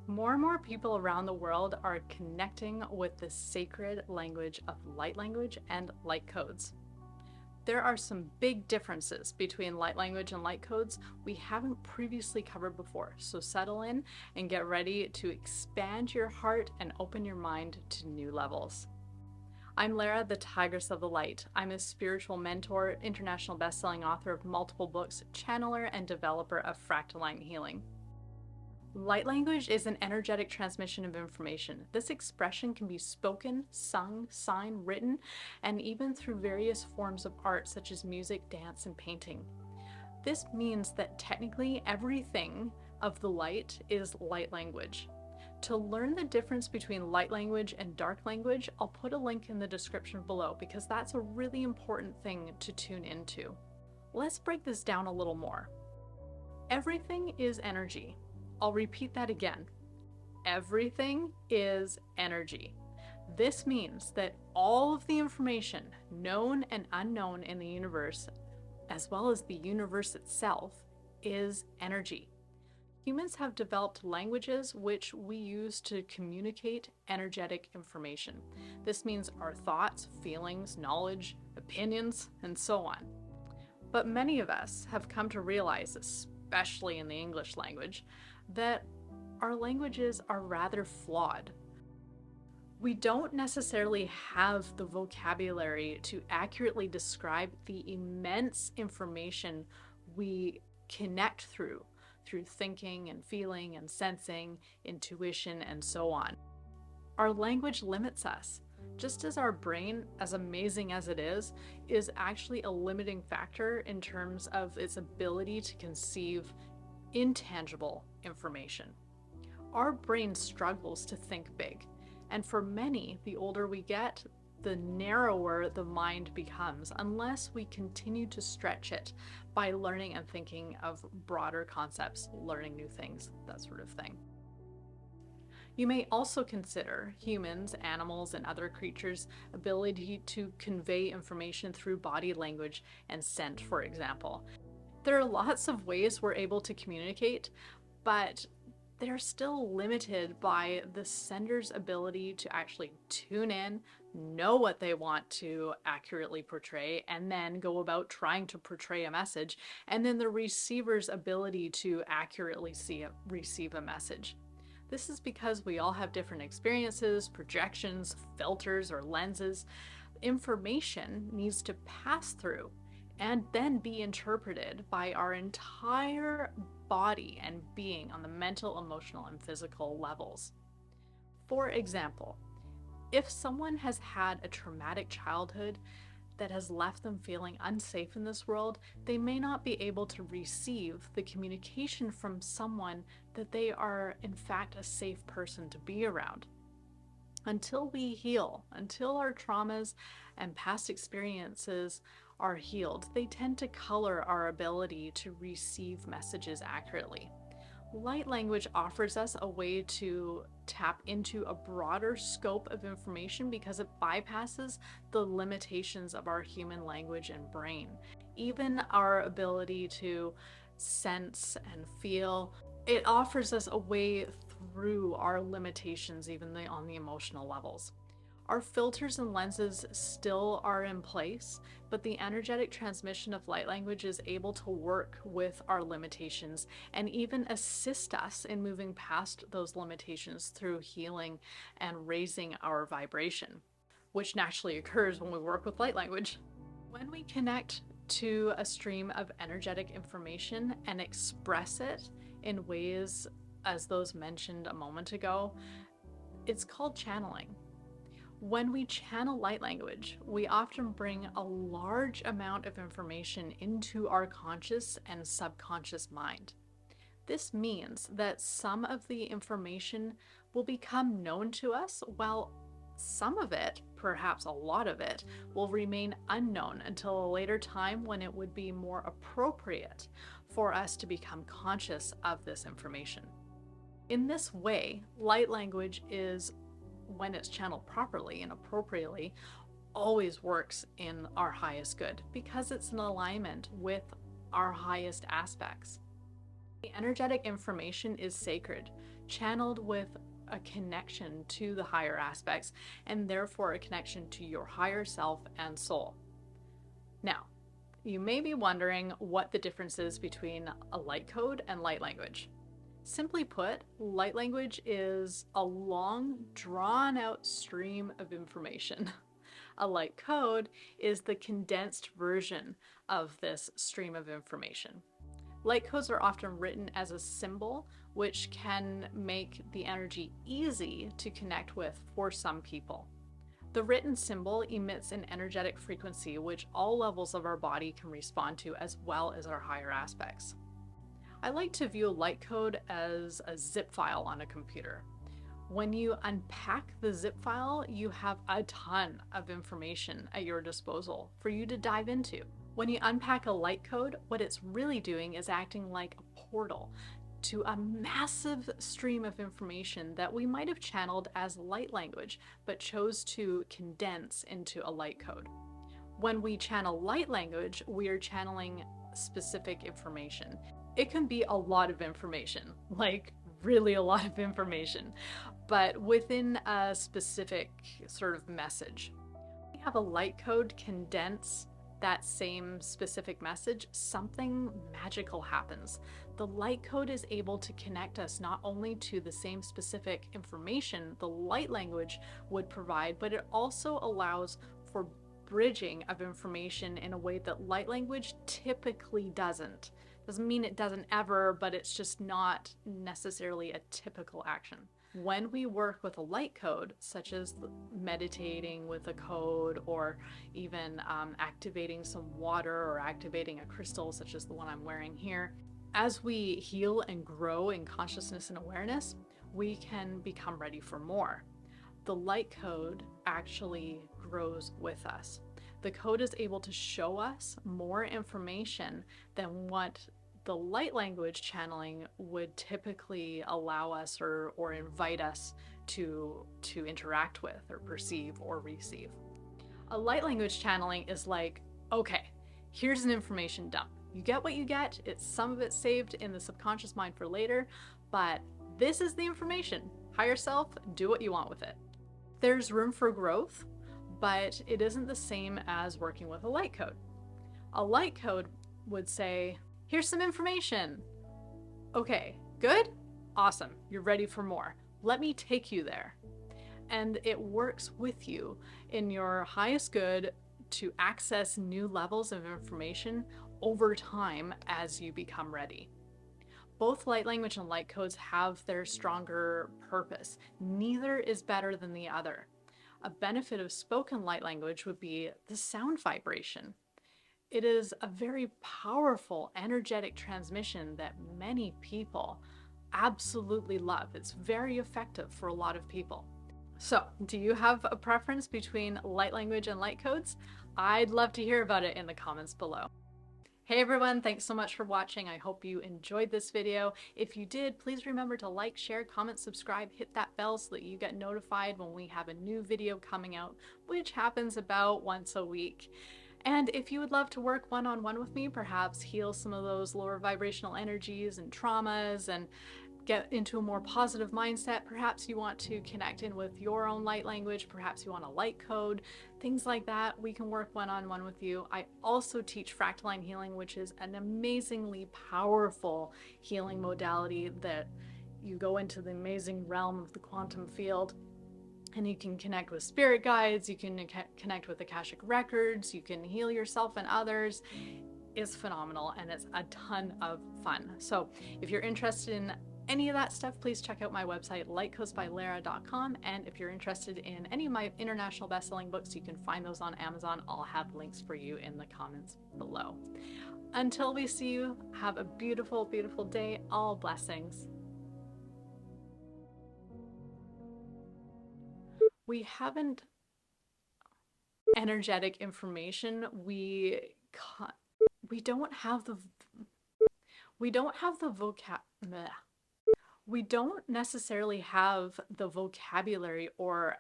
More and more people around the world are connecting with the sacred language of light language and light codes. There are some big differences between light language and light codes we haven't previously covered before, so settle in and get ready to expand your heart and open your mind to new levels. I'm Lara, the Tigress of the Light. I'm a spiritual mentor, international best-selling author of multiple books, channeler, and developer of fractal line healing. Light language is an energetic transmission of information. This expression can be spoken, sung, signed, written, and even through various forms of art such as music, dance, and painting. This means that technically everything of the light is light language. To learn the difference between light language and dark language, I'll put a link in the description below because that's a really important thing to tune into. Let's break this down a little more. Everything is energy. I'll repeat that again. Everything is energy. This means that all of the information, known and unknown in the universe, as well as the universe itself, is energy. Humans have developed languages which we use to communicate energetic information. This means our thoughts, feelings, knowledge, opinions, and so on. But many of us have come to realize, especially in the English language, that our languages are rather flawed. We don't necessarily have the vocabulary to accurately describe the immense information we connect through thinking and feeling and sensing, intuition, and so on. Our language limits us, just as our brain, as amazing as it is actually a limiting factor in terms of its ability to conceive intangible information. Our brain struggles to think big, and for many, the older we get, the narrower the mind becomes unless we continue to stretch it by learning and thinking of broader concepts, learning new things, that sort of thing. You may also consider humans, animals, and other creatures' ability to convey information through body language and scent, for example. There are lots of ways we're able to communicate, but they're still limited by the sender's ability to actually tune in, know what they want to accurately portray, and then go about trying to portray a message, and then the receiver's ability to accurately receive a message. This is because we all have different experiences, projections, filters, or lenses. Information needs to pass through and then be interpreted by our entire body and being on the mental, emotional, and physical levels. For example, if someone has had a traumatic childhood that has left them feeling unsafe in this world, they may not be able to receive the communication from someone that they are in fact a safe person to be around. Until we heal, until our traumas and past experiences are healed, they tend to color our ability to receive messages accurately. Light language offers us a way to tap into a broader scope of information because it bypasses the limitations of our human language and brain. Even our ability to sense and feel, it offers us a way through our limitations, even on the emotional levels. Our filters and lenses still are in place, but the energetic transmission of light language is able to work with our limitations and even assist us in moving past those limitations through healing and raising our vibration, which naturally occurs when we work with light language. When we connect to a stream of energetic information and express it in ways as those mentioned a moment ago, it's called channeling. When we channel light language, we often bring a large amount of information into our conscious and subconscious mind. This means that some of the information will become known to us, while some of it, perhaps a lot of it, will remain unknown until a later time when it would be more appropriate for us to become conscious of this information. In this way, light language is, when it's channeled properly and appropriately, always works in our highest good because it's in alignment with our highest aspects. The energetic information is sacred, channeled with a connection to the higher aspects, and therefore a connection to your higher self and soul. Now, you may be wondering what the difference is between a light code and light language. Simply put, light language is a long, drawn-out stream of information. A light code is the condensed version of this stream of information. Light codes are often written as a symbol, which can make the energy easy to connect with for some people. The written symbol emits an energetic frequency which all levels of our body can respond to, as well as our higher aspects. I like to view a light code as a zip file on a computer. When you unpack the zip file, you have a ton of information at your disposal for you to dive into. When you unpack a light code, what it's really doing is acting like a portal to a massive stream of information that we might have channeled as light language, but chose to condense into a light code. When we channel light language, we are channeling specific information. It can be a lot of information, like really a lot of information, but within a specific sort of message. We have a light code condense that same specific message, something magical happens. The light code is able to connect us not only to the same specific information the light language would provide, but it also allows for bridging of information in a way that light language typically doesn't. Doesn't mean it doesn't ever, but it's just not necessarily a typical action. When we work with a light code, such as meditating with a code, or even activating some water or activating a crystal such as the one I'm wearing here, as we heal and grow in consciousness and awareness, we can become ready for more. The light code actually grows with us. The code is able to show us more information than what the light language channeling would typically allow us or invite us to interact with or perceive or receive. A light language channeling is like, okay, here's an information dump. You get what you get. Some of it's saved in the subconscious mind for later, but this is the information. Higher self, do what you want with it. There's room for growth, but it isn't the same as working with a light code. A light code would say, here's some information. Okay, good? Awesome, you're ready for more. Let me take you there. And it works with you in your highest good to access new levels of information over time as you become ready. Both light language and light codes have their stronger purpose. Neither is better than the other. A benefit of spoken light language would be the sound vibration. It is a very powerful, energetic transmission that many people absolutely love. It's very effective for a lot of people. So, do you have a preference between light language and light codes? I'd love to hear about it in the comments below. Hey everyone, thanks so much for watching. I hope you enjoyed this video. If you did, please remember to like, share, comment, subscribe, hit that bell so that you get notified when we have a new video coming out, which happens about once a week. And if you would love to work one-on-one with me, perhaps heal some of those lower vibrational energies and traumas and get into a more positive mindset, perhaps you want to connect in with your own light language, perhaps you want a light code, things like that, we can work one-on-one with you. I also teach fractal line healing, which is an amazingly powerful healing modality that you go into the amazing realm of the quantum field. And you can connect with spirit guides, you can connect with Akashic records, you can heal yourself and others. It's phenomenal and it's a ton of fun. So if you're interested in any of that stuff, please check out my website, lightcoastbylara.com. And if you're interested in any of my international best-selling books, you can find those on Amazon. I'll have links for you in the comments below. Until we see you, have a beautiful, beautiful day. All blessings. We haven't energetic information. We don't have the vocab. We don't necessarily have the vocabulary or